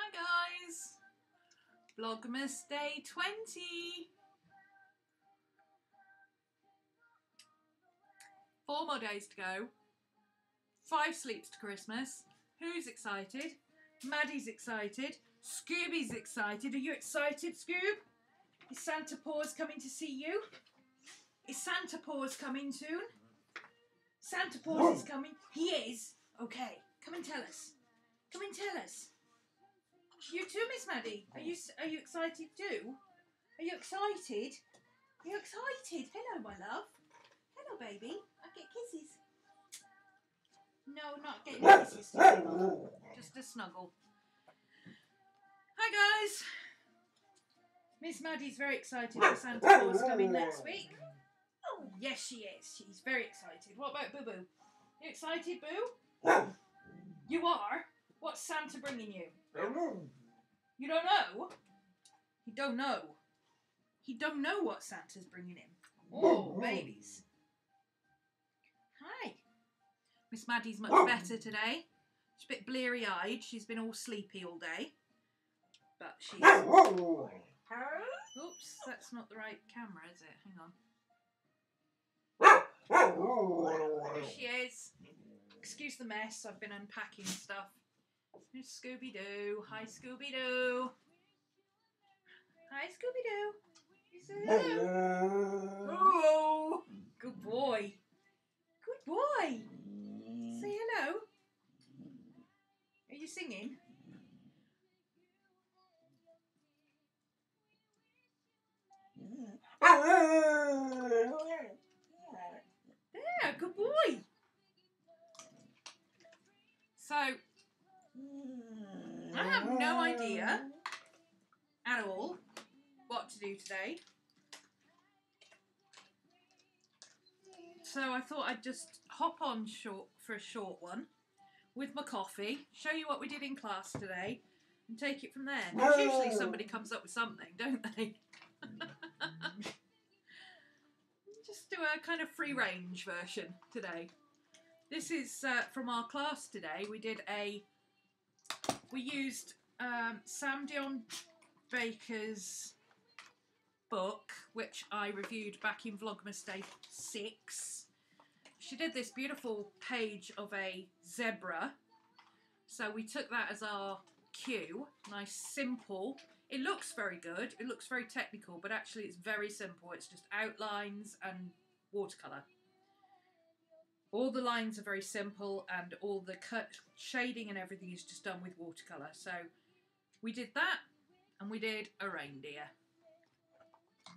Hi guys! Vlogmas day 20! 4 more days to go. 5 sleeps to Christmas. Who's excited? Maddie's excited. Scooby's excited. Are you excited, Scoob? Is Santa Paws coming to see you? Is Santa Paws coming soon? Santa Paws is coming. He is? Okay. Come and tell us. Come and tell us. You too, Miss Maddie. Are you excited too? Are you excited? Are you excited? Hello, my love. Hello, baby. I'll get kisses. No, not getting kisses today, Mum. Just a snuggle. Hi, guys. Miss Maddie's very excited for Santa Claus coming next week. Oh, yes, she is. She's very excited. What about Boo Boo? You excited, Boo? You are? What's Santa bringing you? You don't know? He don't know. He don't know what Santa's bringing him. Oh, babies. Hi. Miss Maddie's much better today. She's a bit bleary-eyed. She's been all sleepy all day. But she's... Oops, that's not the right camera, is it? Hang on. There she is. Excuse the mess. I've been unpacking stuff. Here's Scooby-Doo. Hi, Scooby-Doo. Hi, Scooby-Doo. You say hello. Oh, good boy. Good boy. Say hello. Are you singing? There, good boy. So, I have no idea at all what to do today. So I thought I'd just hop on for a short one with my coffee, show you what we did in class today, and take it from there. Because usually somebody comes up with something, don't they? Just do a kind of free range version today. This is from our class today. We used Sam Dion Baker's book, which I reviewed back in Vlogmas Day 6. She did this beautiful page of a zebra. So we took that as our cue. Nice, simple. It looks very good. It looks very technical, but actually it's very simple. It's just outlines and watercolour. All the lines are very simple and all the shading and everything is just done with watercolour. So we did that and we did a reindeer.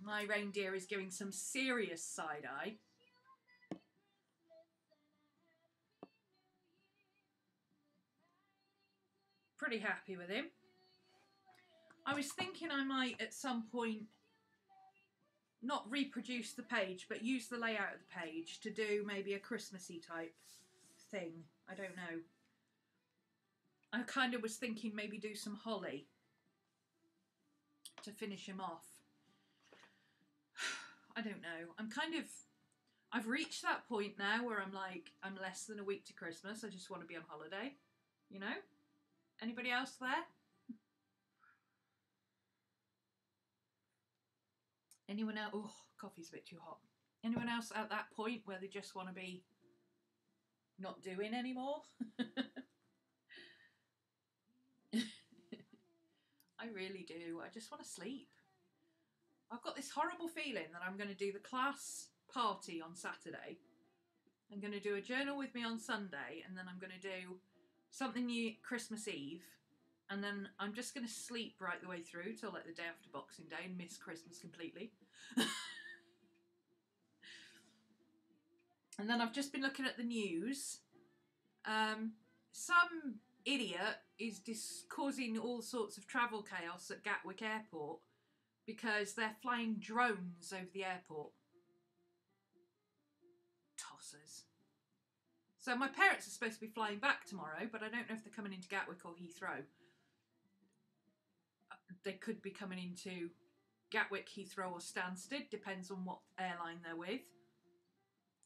My reindeer is giving some serious side-eye. Pretty happy with him. I was thinking I might at some point not reproduce the page, but use the layout of the page to do maybe a Christmassy type thing. I don't know. I kind of was thinking maybe do some holly to finish him off. I don't know. I've reached that point now where I'm like, I'm less than a week to Christmas. I just want to be on holiday, you know? Anybody else there? Anyone else? Oh, coffee's a bit too hot. Anyone else at that point where they just want to be not doing anymore? I really do. I just want to sleep. I've got this horrible feeling that I'm going to do the class party on Saturday. I'm going to do a journal with me on Sunday, and then I'm going to do something new Christmas Eve. And then I'm just going to sleep right the way through till like the day after Boxing Day and miss Christmas completely. And then I've just been looking at the news. Some idiot is causing all sorts of travel chaos at Gatwick Airport because they're flying drones over the airport. Tossers. So my parents are supposed to be flying back tomorrow, but I don't know if they're coming into Gatwick or Heathrow. They could be coming into Gatwick, Heathrow or Stansted, depends on what airline they're with.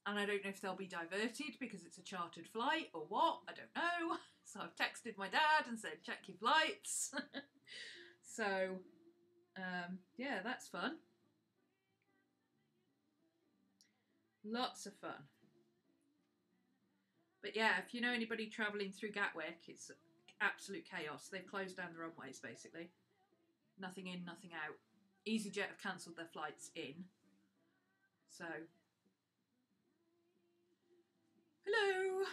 and I don't know if they'll be diverted because it's a chartered flight or what, I don't know. So I've texted my dad and said, check your flights. So, yeah, that's fun. Lots of fun. But yeah, if you know anybody travelling through Gatwick, it's absolute chaos. They've closed down the runways, basically. Nothing in, nothing out. EasyJet have cancelled their flights in. So, hello.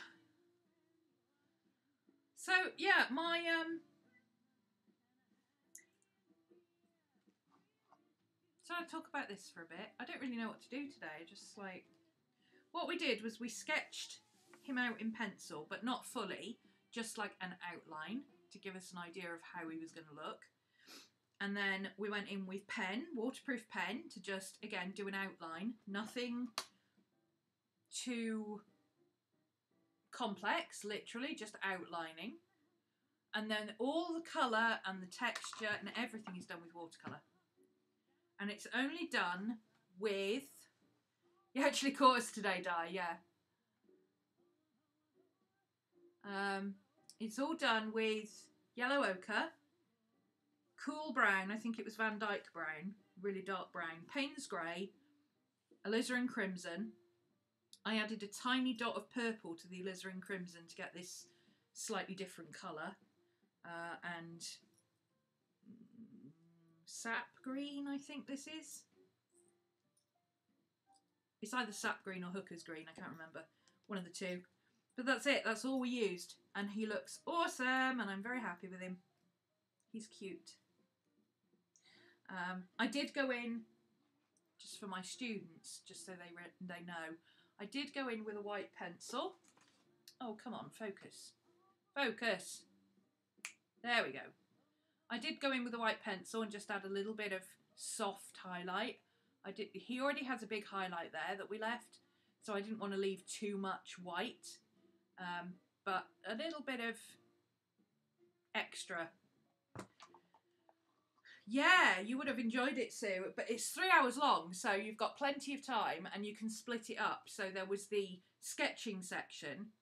So yeah, so I'll talk about this for a bit. I don't really know what to do today. Just like, what we did was we sketched him out in pencil, but not fully, just like an outline to give us an idea of how he was going to look. And then we went in with pen, waterproof pen, to just, again, do an outline. Nothing too complex, literally, just outlining. And then all the colour and the texture and everything is done with watercolour. And it's only done with... You actually caught us today, Di, yeah. It's all done with yellow ochre, cool brown, I think it was Van Dyke brown, really dark brown, Payne's grey, alizarin crimson. I added a tiny dot of purple to the alizarin crimson to get this slightly different colour. And sap green, I think this is. It's either sap green or hooker's green, I can't remember. One of the two. But that's it, that's all we used. And he looks awesome, and I'm very happy with him. He's cute. I did go in, just for my students, just so they know, I did go in with a white pencil. Oh, come on, focus. Focus. There we go. I did go in with a white pencil and just add a little bit of soft highlight. He already has a big highlight there that we left, so I didn't want to leave too much white, but a little bit of extra. Yeah, you would have enjoyed it, Sue, but it's 3 hours long, so you've got plenty of time and you can split it up. So there was the sketching section,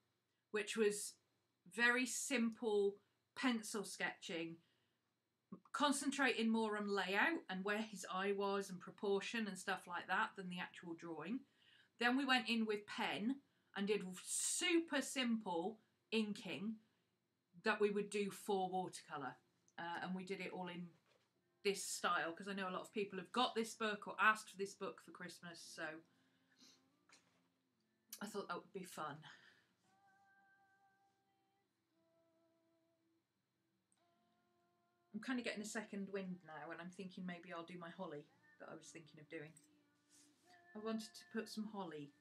which was very simple pencil sketching, concentrating more on layout and where his eye was and proportion and stuff like that than the actual drawing. Then we went in with pen and did super simple inking that we would do for watercolour. And we did it all in this style because I know a lot of people have got this book or asked for this book for Christmas, so I thought that would be fun. I'm kind of getting a second wind now, and I'm thinking maybe I'll do my holly that I was thinking of doing. I wanted to put some holly,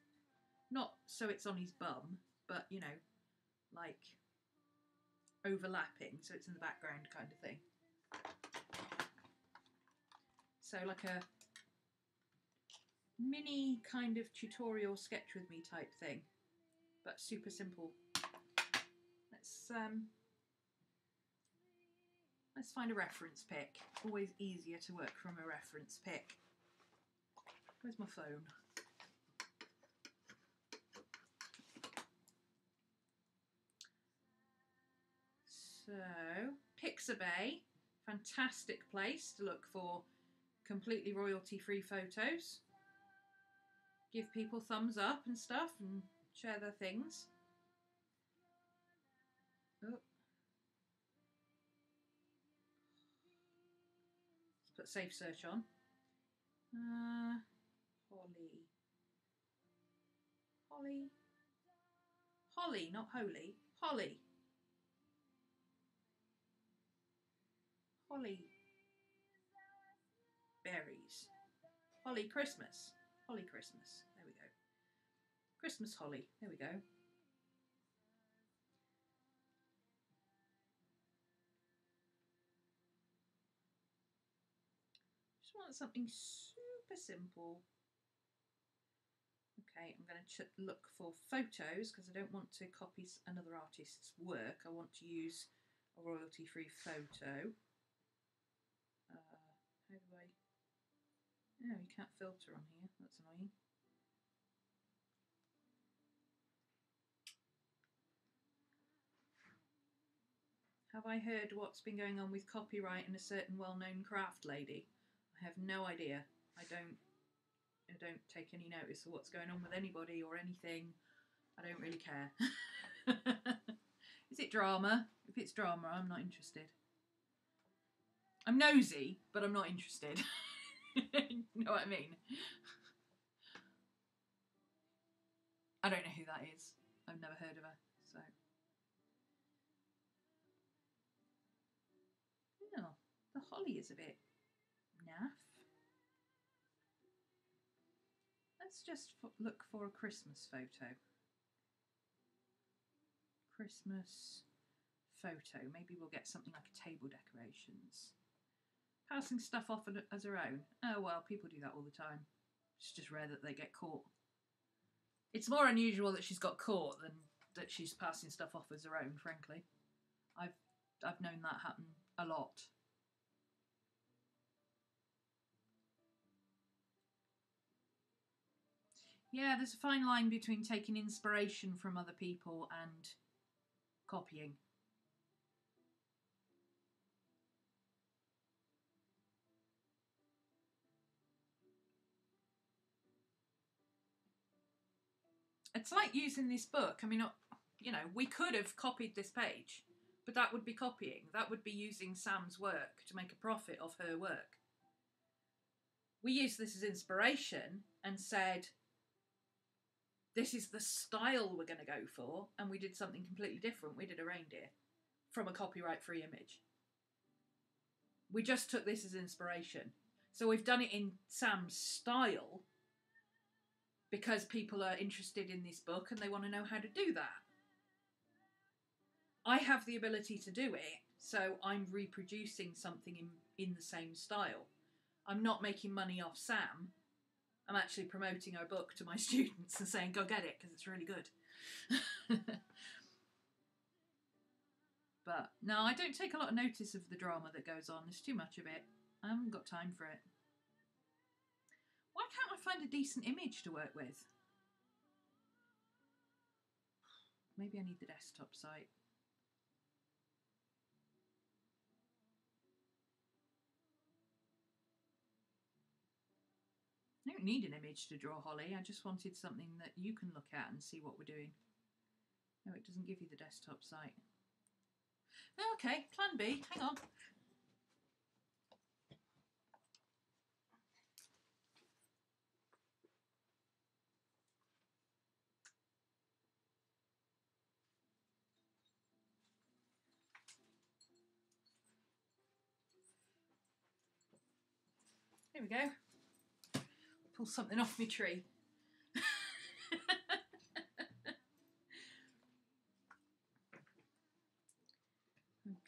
not so it's on his bum, but you know, like overlapping, so it's in the background kind of thing. So like a mini kind of tutorial sketch with me type thing, but super simple. Let's find a reference pic. Always easier to work from a reference pic. Where's my phone? So, Pixabay, fantastic place to look for completely royalty-free photos. Give people thumbs up and stuff and share their things. Oh. Let's put safe search on. Holly, not holy. Holly. Holly berries. Holly Christmas. Holly Christmas. There we go. Christmas holly. There we go. Just want something super simple. Okay, I'm going to look for photos because I don't want to copy another artist's work. I want to use a royalty-free photo. How do I... Oh, you can't filter on here. That's annoying. I heard what's been going on with copyright and a certain well-known craft lady? I have no idea. I don't take any notice of what's going on with anybody or anything. I don't really care. Is it drama? If it's drama, I'm not interested. I'm nosy, but I'm not interested. You know what I mean? I don't know who that is. I've never heard of her, so. No, the holly is a bit naff. Let's just look for a Christmas photo. Christmas photo. Maybe we'll get something like a table decorations. Passing stuff off as her own. Oh well, people do that all the time. It's just rare that they get caught. It's more unusual that she's got caught than that she's passing stuff off as her own, frankly. I've known that happen a lot. Yeah, there's a fine line between taking inspiration from other people and copying. It's like using this book. I mean, you know, we could have copied this page, but that would be copying. That would be using Sam's work to make a profit off her work. We used this as inspiration and said, this is the style we're going to go for, and we did something completely different. We did a reindeer from a copyright-free image. We just took this as inspiration. So we've done it in Sam's style because people are interested in this book and they want to know how to do that. I have the ability to do it, so I'm reproducing something in the same style. I'm not making money off Sam. I'm actually promoting our book to my students and saying, go get it, because it's really good. But no, I don't take a lot of notice of the drama that goes on. There's too much of it. I haven't got time for it. Why can't I find a decent image to work with? Maybe I need the desktop site. I don't need an image to draw Holly. I just wanted something that you can look at and see what we're doing. No, it doesn't give you the desktop site. Okay, plan B. Hang on. There we go. Pull something off my tree.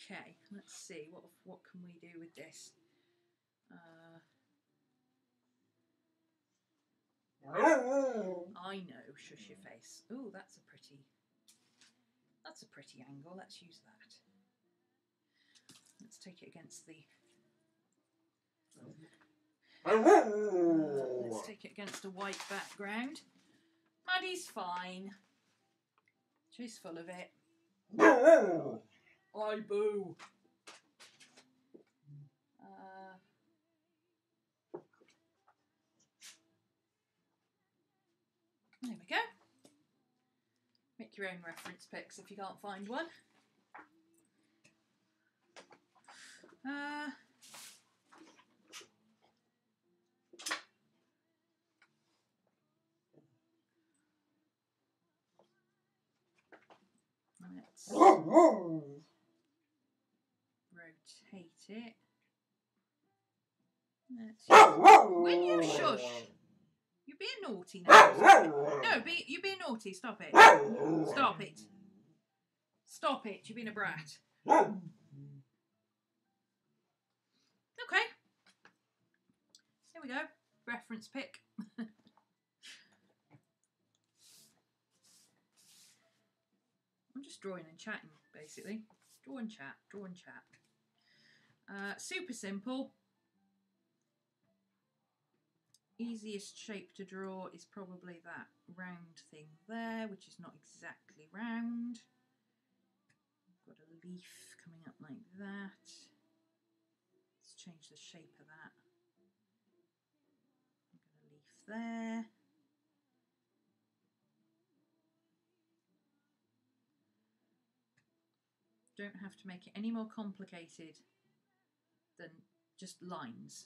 Okay, let's see, what can we do with this? I know, shush your face. Oh, that's a pretty angle. Let's use that. Let's take it against the let's take it against a white background. Maddie's fine. She's full of it. I boo. There we go. Make your own reference pics if you can't find one. Let's rotate it. Will you shush? You're being naughty now. No, you're being naughty. Stop it. Stop it. Stop it. You're being a brat. Okay. Here we go. Reference pic. I'm just drawing and chatting, basically. Draw and chat. Draw and chat. Super simple. Easiest shape to draw is probably that round thing there, which is not exactly round. I've got a leaf coming up like that. Let's change the shape of that. I'm going to leaf there. Don't have to make it any more complicated than just lines.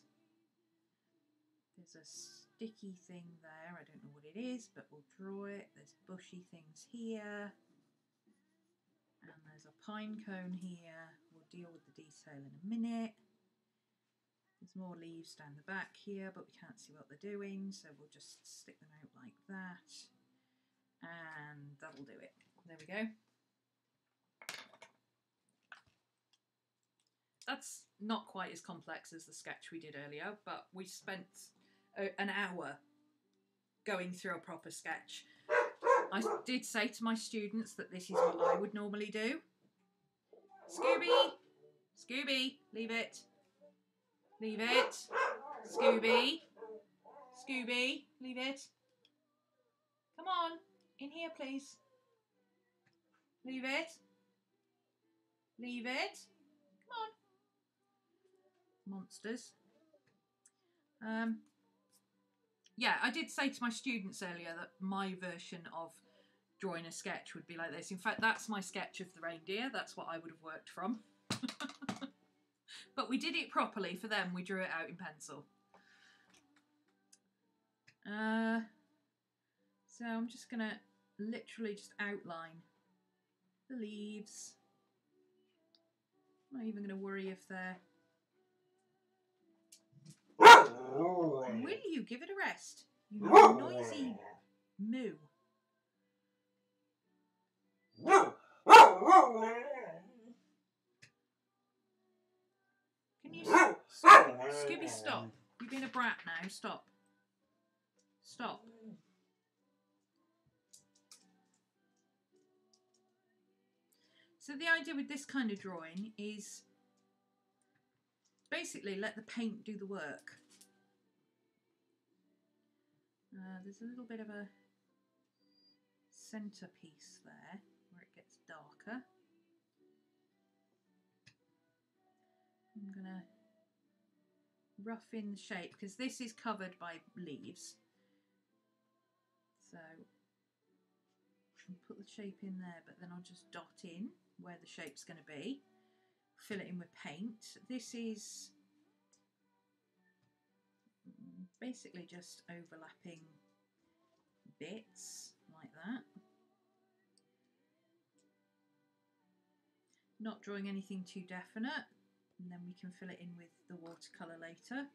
There's a sticky thing there, I don't know what it is, but we'll draw it. There's bushy things here, and there's a pine cone here. We'll deal with the detail in a minute. There's more leaves down the back here, but we can't see what they're doing, so we'll just stick them out like that, and that'll do it. There we go. That's not quite as complex as the sketch we did earlier, but we spent an hour going through a proper sketch. I did say to my students that this is what I would normally do. Scooby! Scooby! Leave it! Leave it! Scooby! Scooby! Leave it! Come on! In here, please! Leave it! Leave it! Come on! Monsters. Yeah, I did say to my students earlier that my version of drawing a sketch would be like this. In fact, that's my sketch of the reindeer. That's what I would have worked from. But we did it properly for them. We drew it out in pencil. So I'm just going to literally just outline the leaves. I'm not even going to worry if they're... Will you give it a rest? You noisy moo. Can you Scooby, stop. You're being a brat now. Stop. Stop. So the idea with this kind of drawing is basically let the paint do the work. There's a little bit of a centerpiece there where it gets darker. I'm going to rough in the shape because this is covered by leaves. So I'll put the shape in there, but then I'll just dot in where the shape's going to be. Fill it in with paint. This is basically just overlapping bits like that. Not drawing anything too definite, and then we can fill it in with the watercolour later.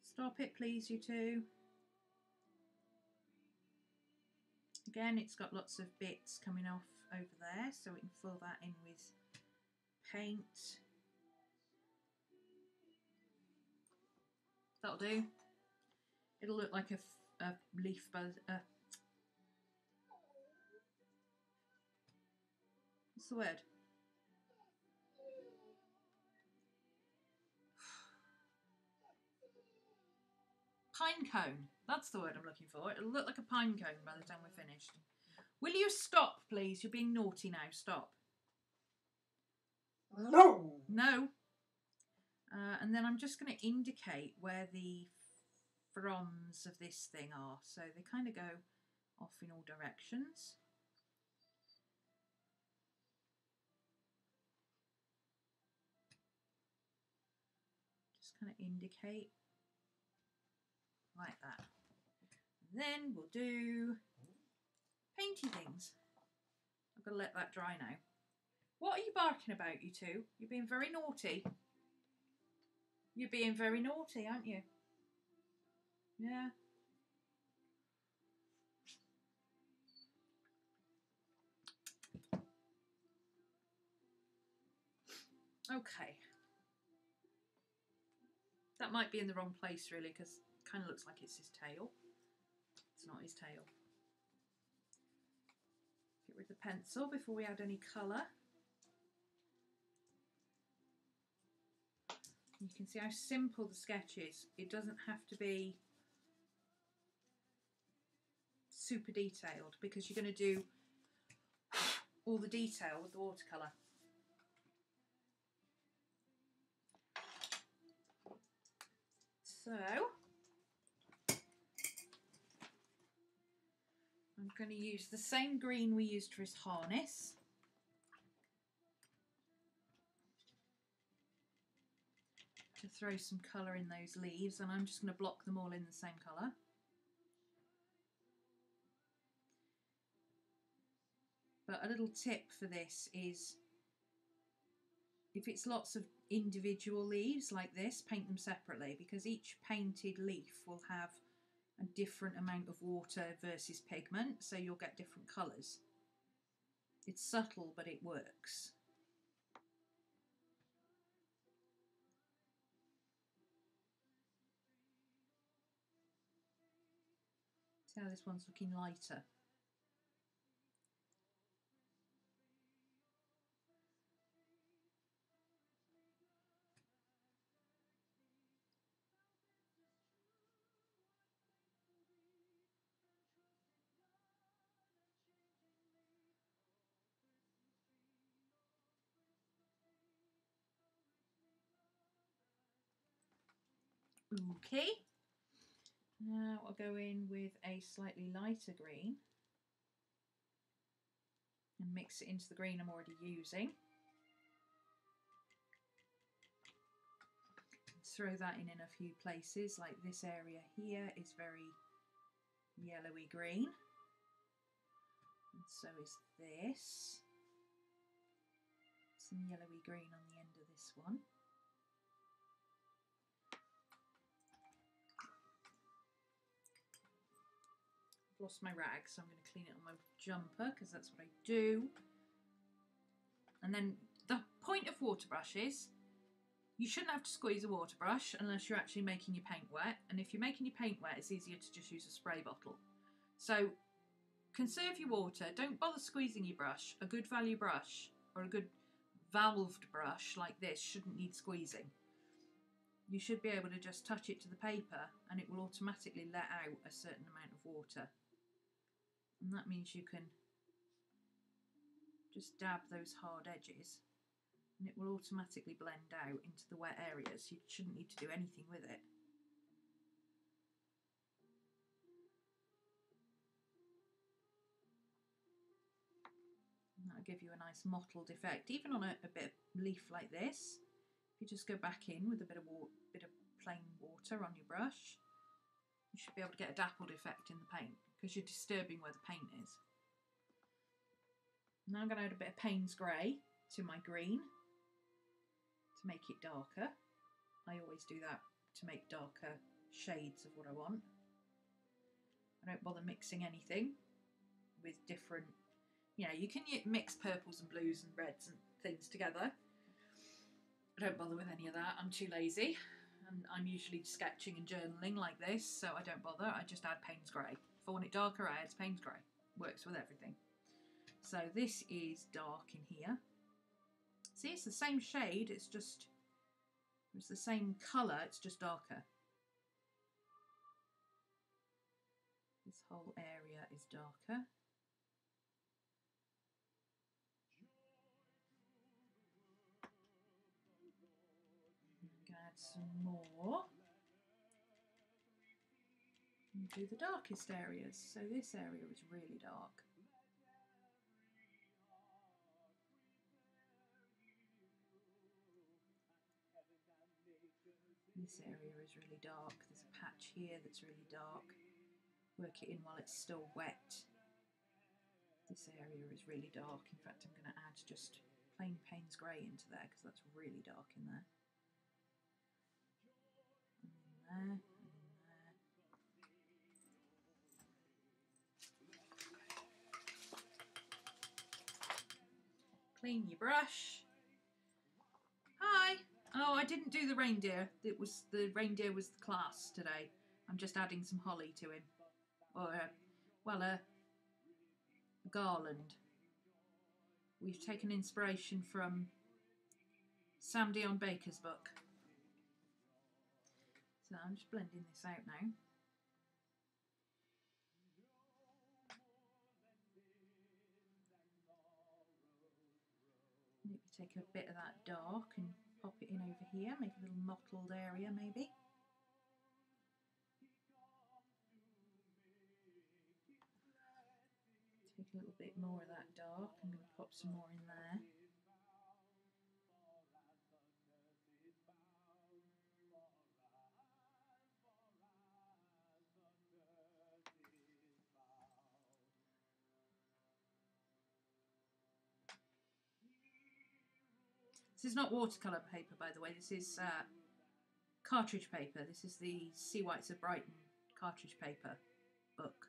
Stop it please, you two. Again, it's got lots of bits coming off over there, so we can fill that in with paint. That'll do. It'll look like a leaf bud. What's the word? Pine cone. That's the word I'm looking for. It'll look like a pine cone by the time we're finished. Will you stop, please? You're being naughty now. Stop. No. No. And then I'm just going to indicate where the fronds of this thing are. So they kind of go off in all directions. Just kind of indicate like that. And then we'll do painty things. I've got to let that dry now. What are you barking about, you two? You're being very naughty. You're being very naughty, aren't you? Yeah. Okay. That might be in the wrong place really, because it kind of looks like it's his tail. It's not his tail. Get rid of the pencil before we add any colour. You can see how simple the sketch is. It doesn't have to be super detailed because you're going to do all the detail with the watercolour. So I'm going to use the same green we used for his harness. To throw some colour in those leaves, and I'm just going to block them all in the same colour. But a little tip for this is, if it's lots of individual leaves like this, paint them separately, because each painted leaf will have a different amount of water versus pigment, so you'll get different colours. It's subtle, but it works. See how this one's looking lighter. Okay, now I'll go in with a slightly lighter green and mix it into the green I'm already using. Throw that in a few places, like this area here is very yellowy green, and so is this. Some yellowy green on the end of this one. I've lost my rag, so I'm going to clean it on my jumper because that's what I do. And then the point of water brushes, you shouldn't have to squeeze a water brush unless you're actually making your paint wet. And if you're making your paint wet, it's easier to just use a spray bottle. So conserve your water. Don't bother squeezing your brush. A good value brush or a good valved brush like this shouldn't need squeezing. You should be able to just touch it to the paper and it will automatically let out a certain amount of water. And that means you can just dab those hard edges and it will automatically blend out into the wet areas. You shouldn't need to do anything with it. And that'll give you a nice mottled effect, even on a bit of leaf like this. If you just go back in with a bit of plain water on your brush, you should be able to get a dappled effect in the paint because you're disturbing where the paint is. Now I'm going to add a bit of Payne's Grey to my green to make it darker. I always do that to make darker shades of what I want. I don't bother mixing anything with different, you know, you can mix purples and blues and reds and things together. I don't bother with any of that, I'm too lazy. And I'm usually sketching and journaling like this, so I don't bother, I just add Payne's Grey. If I want it darker, I add Payne's Grey. Works with everything. So this is dark in here. See, it's the same shade, it's the same colour, it's just darker. This whole area is darker. I'm going to add some more. And do the darkest areas. So this area is really dark. This area is really dark. There's a patch here that's really dark. Work it in while it's still wet. This area is really dark. In fact, I'm going to add just plain Payne's Grey into there because that's really dark in there. And there, and there. Clean your brush. Hi. Oh, I didn't do the reindeer. The reindeer was the class today. I'm just adding some holly to him, or a garland. We've taken inspiration from Sam Dion Baker's book. So I'm just blending this out now. Maybe take a bit of that dark and pop it in over here, make a little mottled area maybe. Take a little bit more of that dark. I'm going to pop some more in there. This is not watercolour paper, by the way. This is cartridge paper. This is the Sea Whites of Brighton cartridge paper book.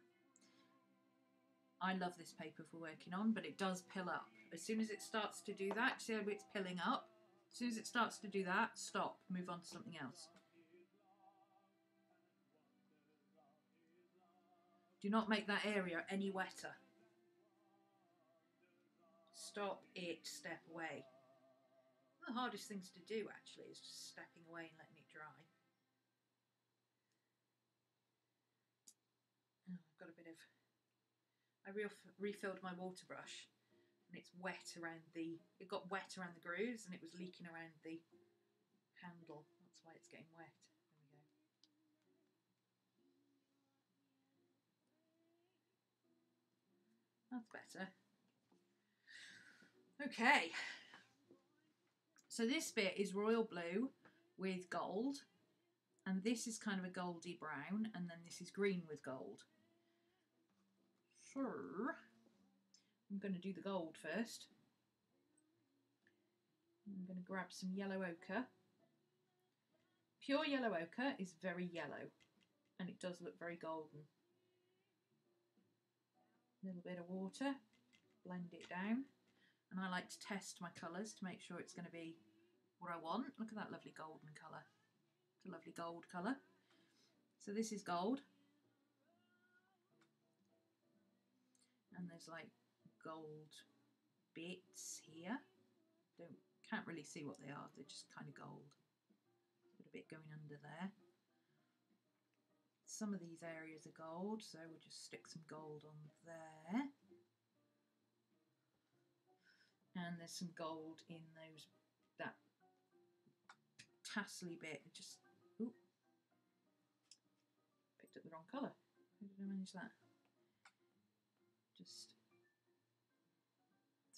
I love this paper for working on, but it does pill up. As soon as it starts to do that, see how it's pilling up? As soon as it starts to do that, stop, move on to something else. Do not make that area any wetter. Stop it, step away. One of the hardest things to do, actually, is just stepping away and letting it dry. Oh, I've got a bit of... I refilled my water brush and it's wet around the... It got wet around the grooves and it was leaking around the handle. That's why it's getting wet. There we go. That's better. Okay. So this bit is royal blue with gold, and this is kind of a goldy brown, and then this is green with gold. So I'm going to do the gold first. I'm going to grab some yellow ochre. Pure yellow ochre is very yellow, and it does look very golden. A little bit of water, blend it down. And I like to test my colours to make sure it's going to be what I want. Look at that lovely golden colour. It's a lovely gold colour. So this is gold. And there's like gold bits here. Can't really see what they are. They're just kind of gold. Got a bit going under there. Some of these areas are gold, so we'll just stick some gold on there. And there's some gold in that tassely bit. Just, ooh, picked up the wrong colour. How did I manage that? Just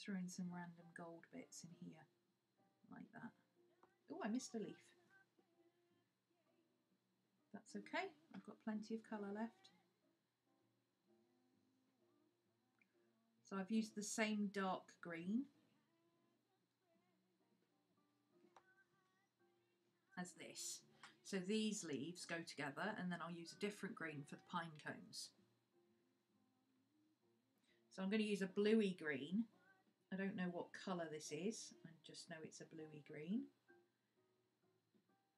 throwing some random gold bits in here, like that. Oh, I missed a leaf. That's okay, I've got plenty of colour left. So I've used the same dark green as this. So these leaves go together, and then I'll use a different green for the pine cones. So I'm going to use a bluey green. I don't know what colour this is, I just know it's a bluey green.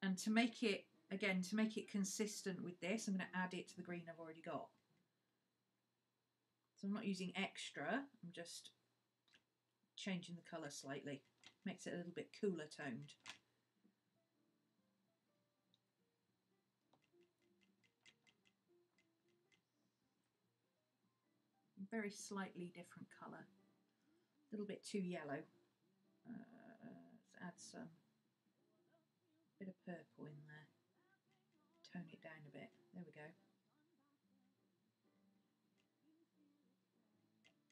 And to make it, again, to make it consistent with this, I'm going to add it to the green I've already got. So I'm not using extra, I'm just changing the colour slightly. Makes it a little bit cooler toned. Very slightly different colour. A little bit too yellow. Let's add some bit of purple in there. Tone it down a bit. There we go.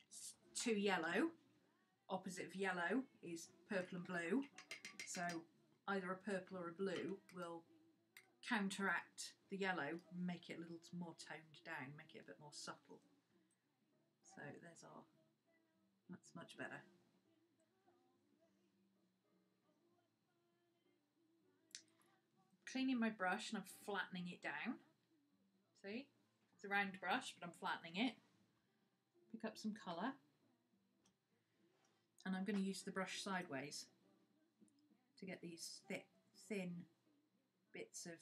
It's too yellow. Opposite of yellow is purple and blue. So either a purple or a blue will counteract the yellow and make it a little more toned down, make it a bit more subtle. So there's our, that's much better. Cleaning my brush and I'm flattening it down. See? It's a round brush, but I'm flattening it. Pick up some colour. And I'm going to use the brush sideways to get these thick, thin bits of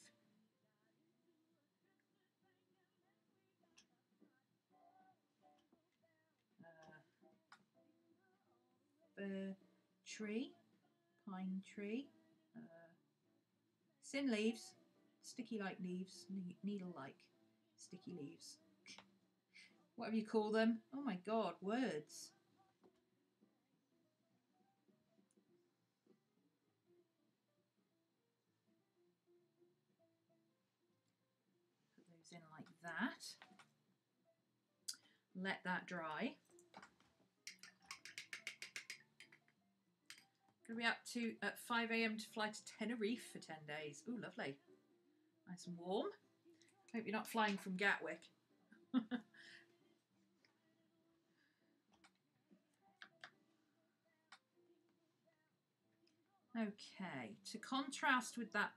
fir tree, pine tree, thin leaves, sticky like leaves, needle like sticky leaves. Whatever you call them. Oh my god, words. in like that. Let that dry. Gonna be up to at 5 AM to fly to Tenerife for 10 days. Ooh, lovely. Nice and warm. Hope you're not flying from Gatwick. Okay, to contrast with that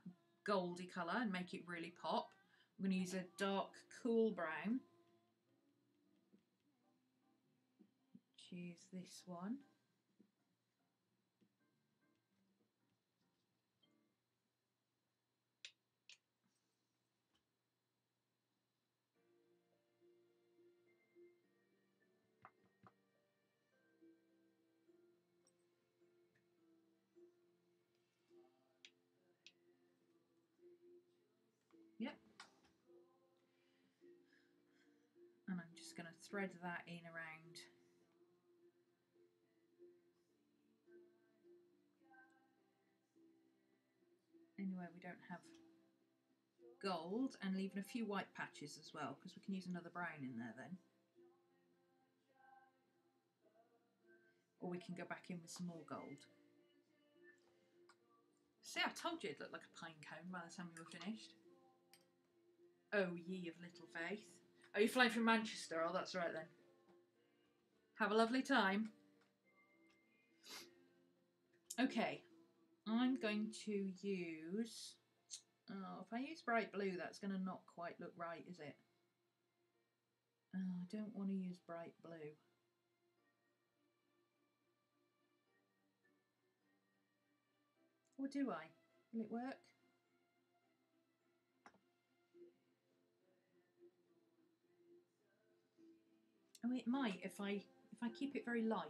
goldy colour and make it really pop, I'm going to use a dark cool brown. Choose this one. Yep. And I'm just going to thread that in around anywhere we don't have gold, and leaving a few white patches as well, because we can use another brown in there then. Or we can go back in with some more gold. See, I told you it looked like a pine cone by the time we were finished. Oh, ye of little faith. Are you flying from Manchester? Oh, that's right then. Have a lovely time. Okay, I'm going to use... Oh, if I use bright blue, that's going to not quite look right, is it? Oh, I don't want to use bright blue. Or do I? Will it work? Oh, it might if I keep it very light.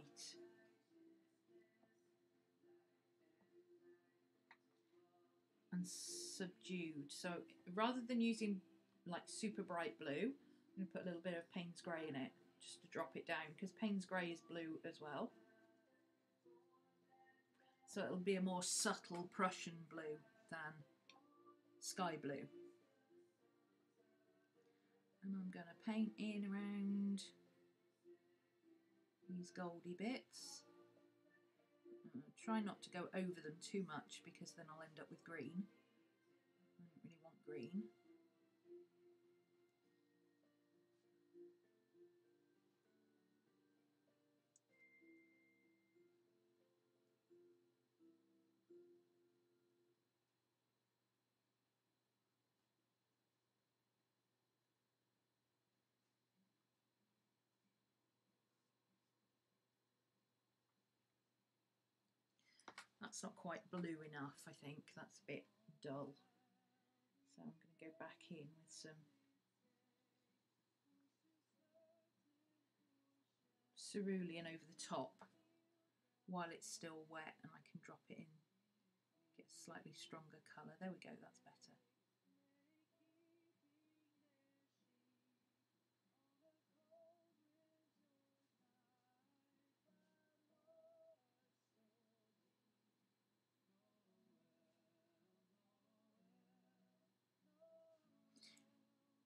And subdued. So rather than using like super bright blue, I'm going to put a little bit of Payne's Grey in it just to drop it down, because Payne's Grey is blue as well. So it'll be a more subtle Prussian blue than sky blue. And I'm going to paint in around these goldy bits. Try not to go over them too much, because then I'll end up with green. I don't really want green. That's not quite blue enough, I think. That's a bit dull. So I'm going to go back in with some cerulean over the top while it's still wet, and I can drop it in, get a slightly stronger colour. There we go, that's better.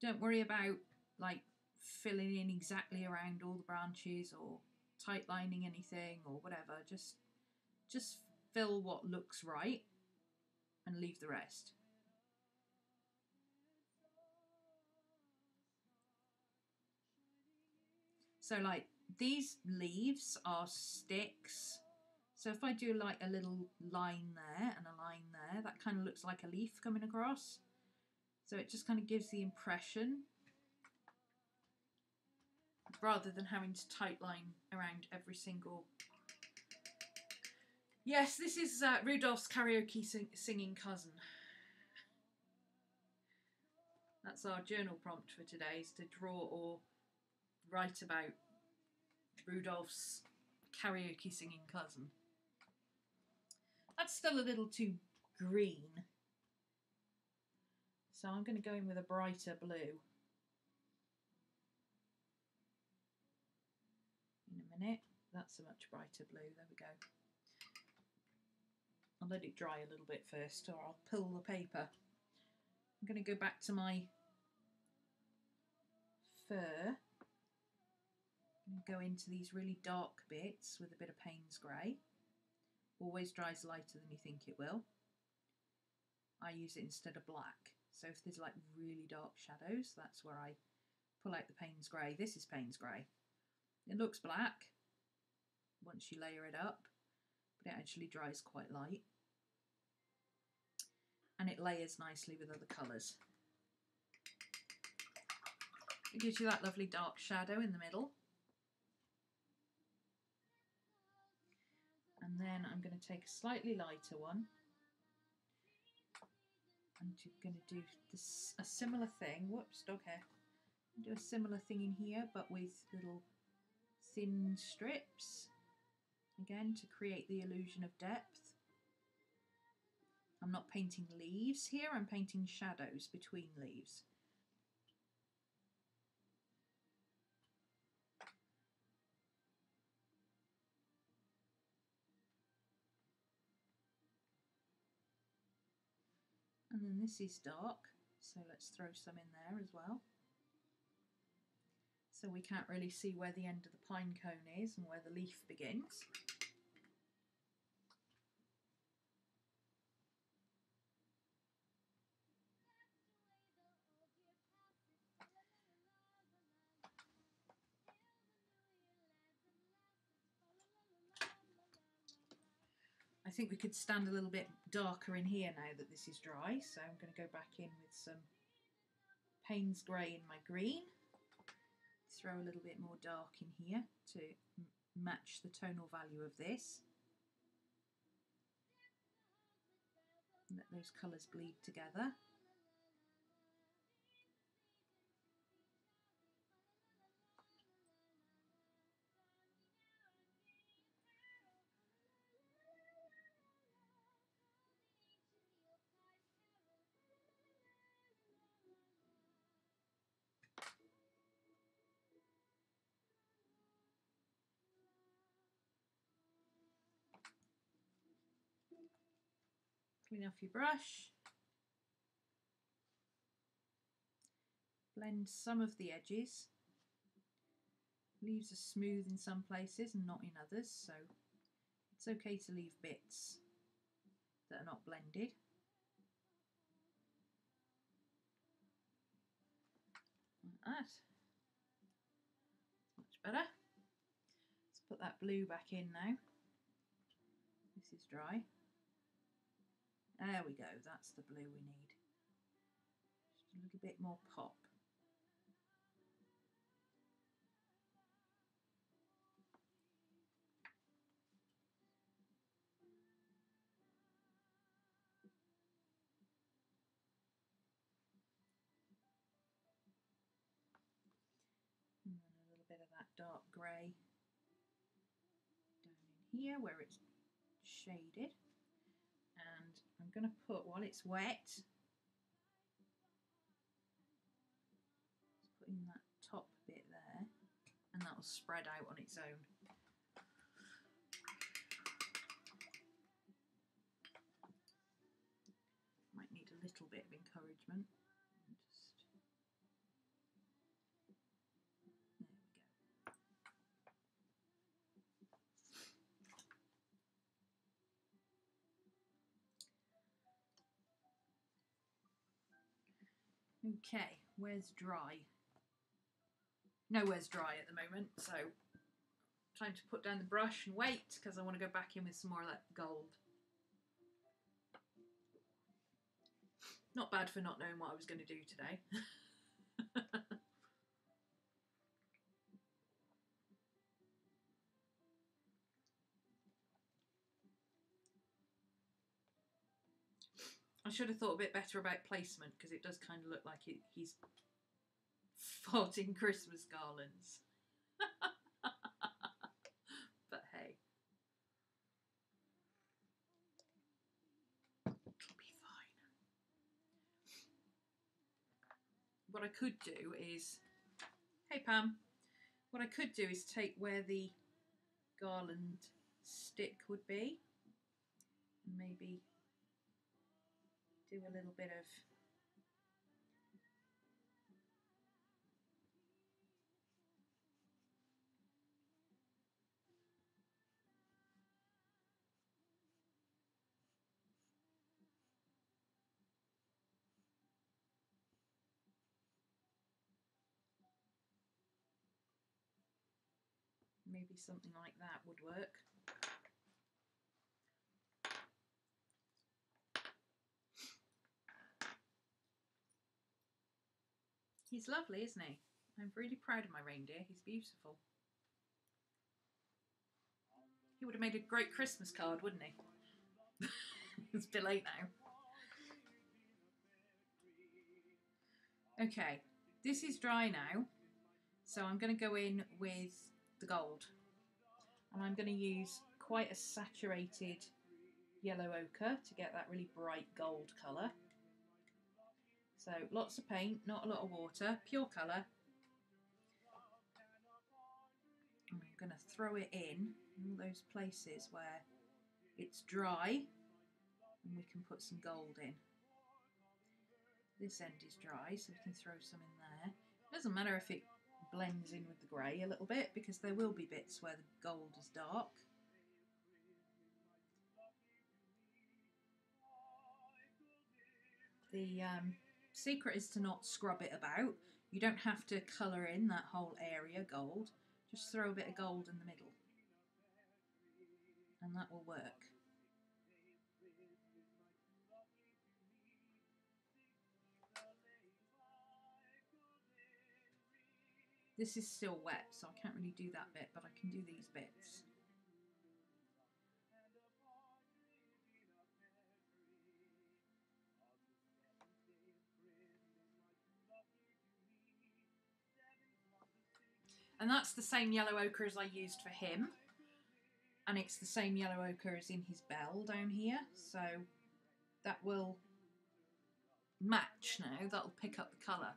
Don't worry about like filling in exactly around all the branches or tight lining anything or whatever. Just fill what looks right and leave the rest. So like these leaves are sticks. So if I do like a little line there and a line there, that kind of looks like a leaf coming across. So it just kind of gives the impression, rather than having to tight line around every single... Yes, this is Rudolph's karaoke singing cousin. That's our journal prompt for today, is to draw or write about Rudolph's karaoke singing cousin. That's still a little too green. So I'm going to go in with a brighter blue. In a minute. That's a much brighter blue. There we go. I'll let it dry a little bit first, or I'll pull the paper. I'm going to go back to my prefer go into these really dark bits with a bit of Payne's grey. Always dries lighter than you think it will. I use it instead of black. So if there's like really dark shadows, that's where I pull out the Payne's grey. This is Payne's grey. It looks black once you layer it up, but it actually dries quite light. And it layers nicely with other colours. It gives you that lovely dark shadow in the middle. And then I'm going to take a slightly lighter one. I'm going to do this, a similar thing. Whoops, dog hair. Do a similar thing in here, but with little thin strips. Again, to create the illusion of depth. I'm not painting leaves here, I'm painting shadows between leaves. And then this is dark, so let's throw some in there as well. So we can't really see where the end of the pine cone is and where the leaf begins. I think we could stand a little bit darker in here now that this is dry, so I'm going to go back in with some Payne's grey in my green. Throw a little bit more dark in here to match the tonal value of this. Let those colours bleed together. Clean off your brush. Blend some of the edges. Leaves are smooth in some places and not in others, so it's okay to leave bits that are not blended. Like that. Much better. Let's put that blue back in now. This is dry. There we go, that's the blue we need. Just a little bit more pop. And then a little bit of that dark grey down in here where it's shaded. And I'm going to put, while it's wet, just put in that top bit there, and that will spread out on its own. Might need a little bit of encouragement. Just, there we go. Okay, where's dry? Nowhere's dry at the moment, so time to put down the brush and wait, because I want to go back in with some more of that gold. Not bad for not knowing what I was going to do today. I should have thought a bit better about placement, because it does kind of look like he's farting Christmas garlands. But hey. It'll be fine. What I could do is... Hey Pam. What I could do is take where the garland stick would be, and maybe do a little bit of maybe something like that would work. He's lovely, isn't he? I'm really proud of my reindeer. He's beautiful. He would have made a great Christmas card, wouldn't he? It's a bit late now. Okay, this is dry now, so I'm going to go in with the gold. And I'm going to use quite a saturated yellow ochre to get that really bright gold colour. So lots of paint, not a lot of water, pure colour. And I'm going to throw it in all those places where it's dry and we can put some gold in. This end is dry, so we can throw some in there. It doesn't matter if it blends in with the grey a little bit, because there will be bits where the gold is dark. The secret is to not scrub it about. You don't have to colour in that whole area gold. Just throw a bit of gold in the middle and that will work. This is still wet, so I can't really do that bit, but I can do these bits. And that's the same yellow ochre as I used for him. And it's the same yellow ochre as in his bell down here. So that will match now. That'll pick up the colour.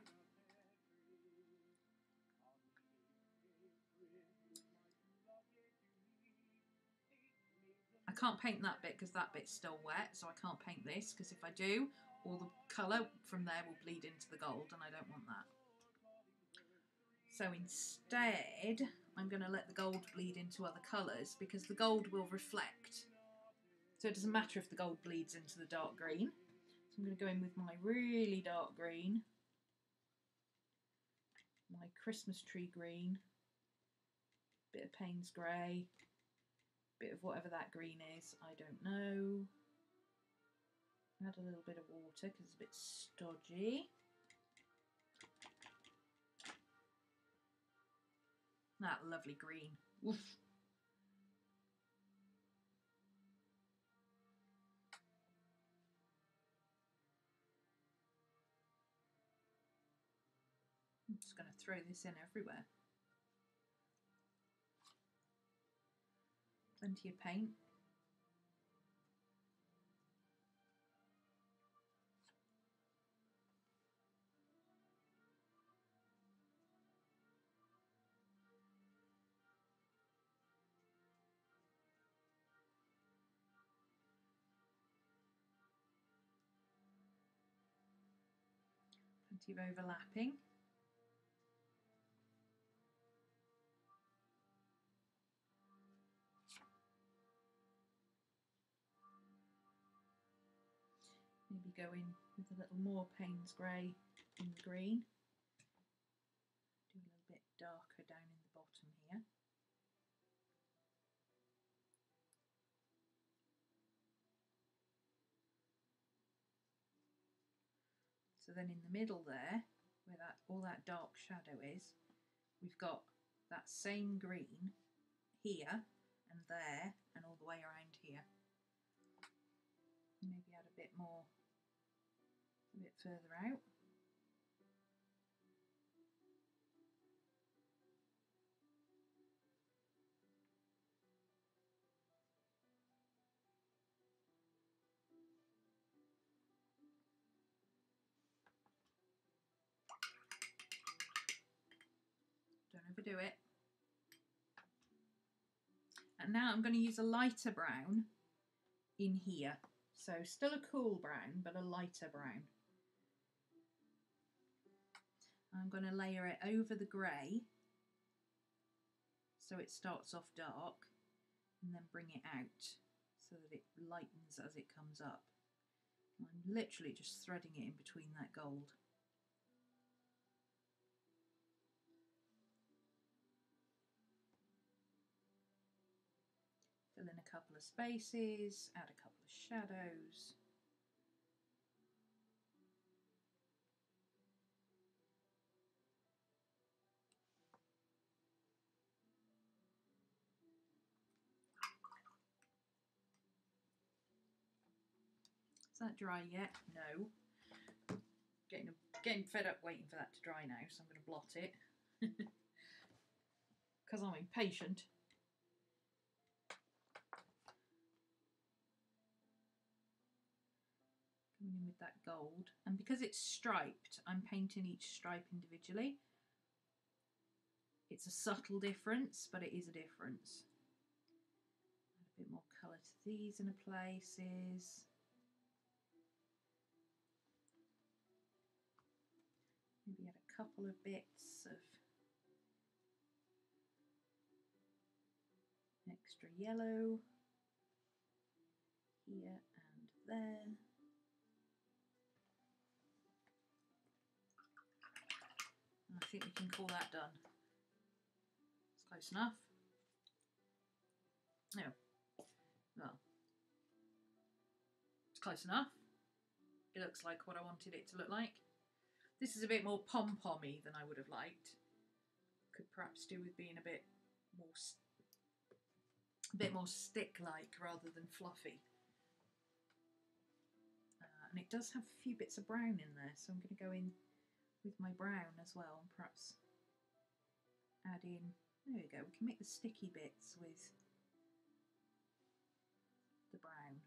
I can't paint that bit because that bit's still wet. So I can't paint this, because if I do, all the colour from there will bleed into the gold and I don't want that. So instead, I'm going to let the gold bleed into other colours, because the gold will reflect. So it doesn't matter if the gold bleeds into the dark green. So I'm going to go in with my really dark green, my Christmas tree green, bit of Payne's grey, bit of whatever that green is, I don't know. Add a little bit of water because it's a bit stodgy. That lovely green. Oof. I'm just going to throw this in everywhere. Plenty of paint. Plenty of overlapping. Maybe go in with a little more Payne's grey in the green. Do a little bit darker down in the bottom here. So then in the middle there, where all that dark shadow is, we've got that same green here and there and all the way around here. Maybe add a bit more, a bit further out. Don't overdo it. And now I'm going to use a lighter brown in here. So still a cool brown, but a lighter brown. I'm going to layer it over the grey so it starts off dark, and then bring it out so that it lightens as it comes up. I'm literally just threading it in between that gold. a couple of spaces, add a couple of shadows. Is that dry yet? No. Getting fed up waiting for that to dry now, so I'm going to blot it. Because I'm impatient. Coming in with that gold. And because it's striped, I'm painting each stripe individually. It's a subtle difference, but it is a difference. Add a bit more colour to these in places. Maybe add a couple of bits of extra yellow here and there. I think we can call that done. It's close enough. No. Well, it's close enough. It looks like what I wanted it to look like. This is a bit more pom-pommy than I would have liked. Could perhaps do with being a bit more stick-like rather than fluffy. And it does have a few bits of brown in there, so I'm going to go in with my brown as well, and perhaps add in, there we go, we can make the sticky bits with the brown.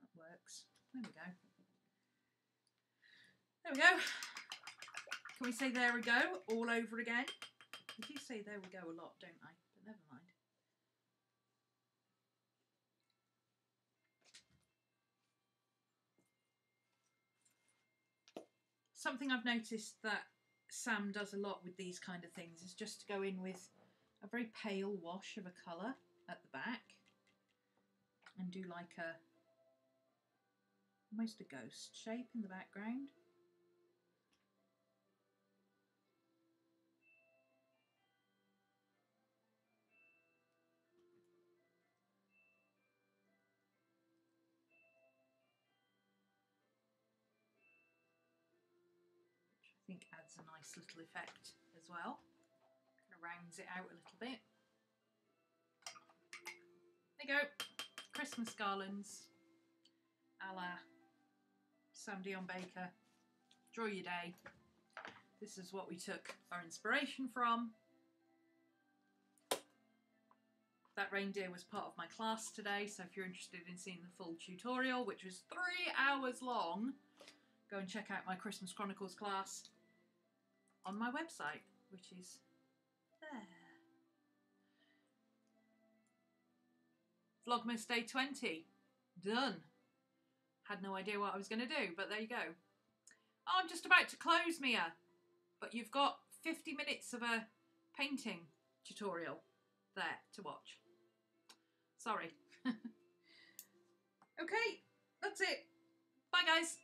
That works. There we go. There we go. Can we say there we go all over again? I do say there we go a lot, don't I? But never mind. Something I've noticed that Sam does a lot with these kind of things is just to go in with a very pale wash of a colour at the back and do like almost a ghost shape in the background. I think adds a nice little effect as well. Kind of rounds it out a little bit. There you go. Christmas garlands a la Sam Dion Baker. Draw your day. This is what we took our inspiration from. That reindeer was part of my class today, so if you're interested in seeing the full tutorial, which was 3 hours long, go and check out my Christmas Chronicles class on my website, which is there. Vlogmas Day 20. Done. Had no idea what I was going to do, but there you go. Oh, I'm just about to close, Mia. But you've got 50 minutes of a painting tutorial there to watch. Sorry. Okay, that's it. Bye, guys.